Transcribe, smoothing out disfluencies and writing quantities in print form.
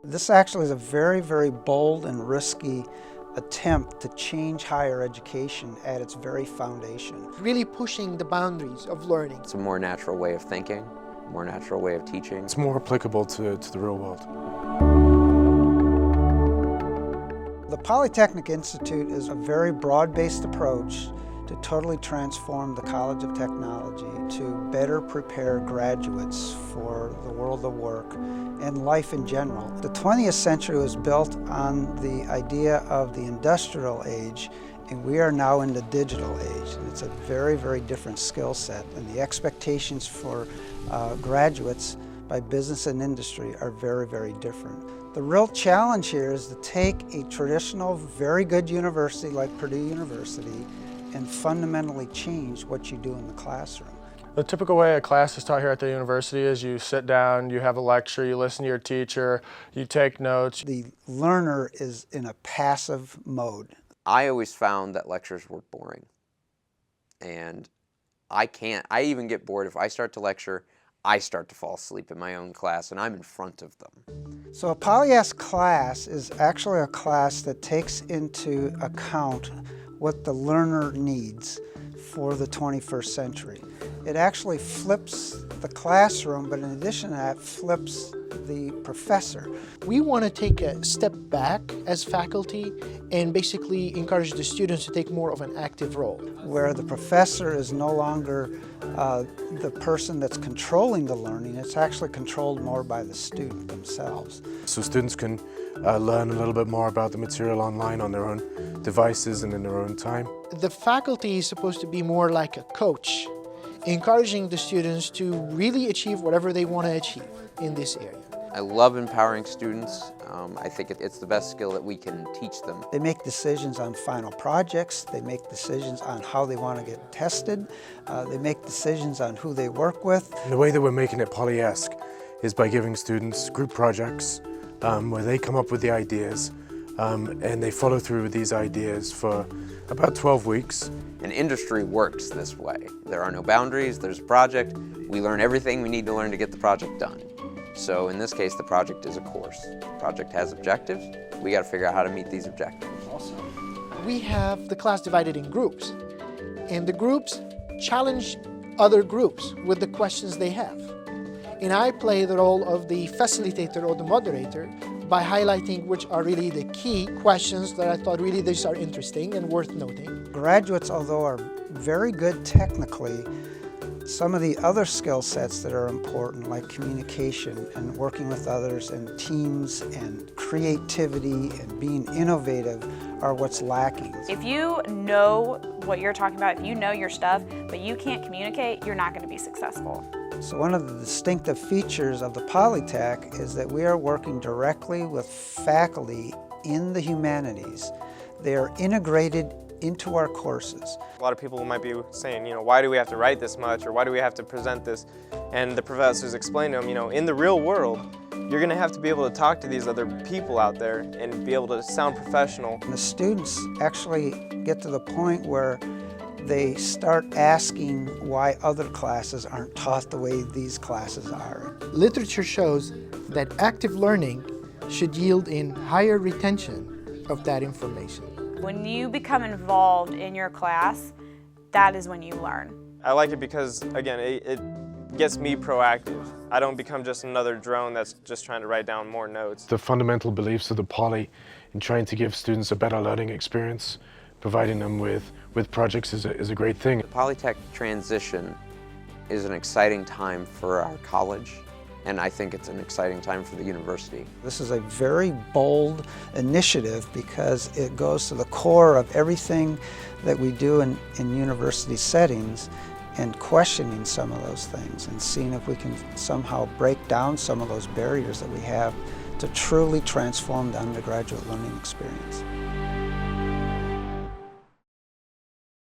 This actually is a very, very bold and risky attempt to change higher education at its very foundation. Really pushing the boundaries of learning. It's a more natural way of thinking, a more natural way of teaching. It's more applicable to the real world. The Polytechnic Institute is a very broad-based approach to totally transform the College of Technology to better prepare graduates for the world of work and life in general. The 20th century was built on the idea of the industrial age, and we are now in the digital age. And it's a very, very different skill set, and the expectations for graduates by business and industry are very, very different. The real challenge here is to take a traditional, very good university like Purdue University and fundamentally change what you do in the classroom. The typical way a class is taught here at the university is you sit down, you have a lecture, you listen to your teacher, you take notes. The learner is in a passive mode. I always found that lectures were boring. And I even get bored. If I start to lecture, I start to fall asleep in my own class, and I'm in front of them. So a Polyas class is actually a class that takes into account what the learner needs for the 21st century. It actually flips the classroom, but in addition to that, flips the professor. We want to take a step back as faculty and basically encourage the students to take more of an active role. Where the professor is no longer the person that's controlling the learning, it's actually controlled more by the student themselves. So students can learn a little bit more about the material online on their own devices and in their own time. The faculty is supposed to be more like a coach, encouraging the students to really achieve whatever they want to achieve in this area. I love empowering students. I think it's the best skill that we can teach them. They make decisions on final projects, they make decisions on how they want to get tested, they make decisions on who they work with. And the way that we're making it poly-esque is by giving students group projects where they come up with the ideas and they follow through with these ideas for about 12 weeks. And industry works this way. There are no boundaries, there's a project, we learn everything we need to learn to get the project done. So in this case, the project is a course. The project has objectives, we got to figure out how to meet these objectives. We have the class divided in groups, and the groups challenge other groups with the questions they have. And I play the role of the facilitator or the moderator by highlighting which are really the key questions that I thought really these are interesting and worth noting. Graduates, although are very good technically, some of the other skill sets that are important, like communication and working with others and teams and creativity and being innovative, are what's lacking. If you know what you're talking about, if you know your stuff, but you can't communicate, you're not going to be successful. So one of the distinctive features of the Polytech is that we are working directly with faculty in the humanities. They are integrated into our courses. A lot of people might be saying, why do we have to write this much, or why do we have to present this? And the professors explain to them, in the real world, you're going to have to be able to talk to these other people out there and be able to sound professional. And the students actually get to the point where they start asking why other classes aren't taught the way these classes are. Literature shows that active learning should yield in higher retention of that information. When you become involved in your class, that is when you learn. I like it because, again, it gets me proactive. I don't become just another drone that's just trying to write down more notes. The fundamental beliefs of the Poly in trying to give students a better learning experience, providing them with projects is a great thing. The Polytech transition is an exciting time for our college, and I think it's an exciting time for the university. This is a very bold initiative because it goes to the core of everything that we do in university settings and questioning some of those things and seeing if we can somehow break down some of those barriers that we have to truly transform the undergraduate learning experience.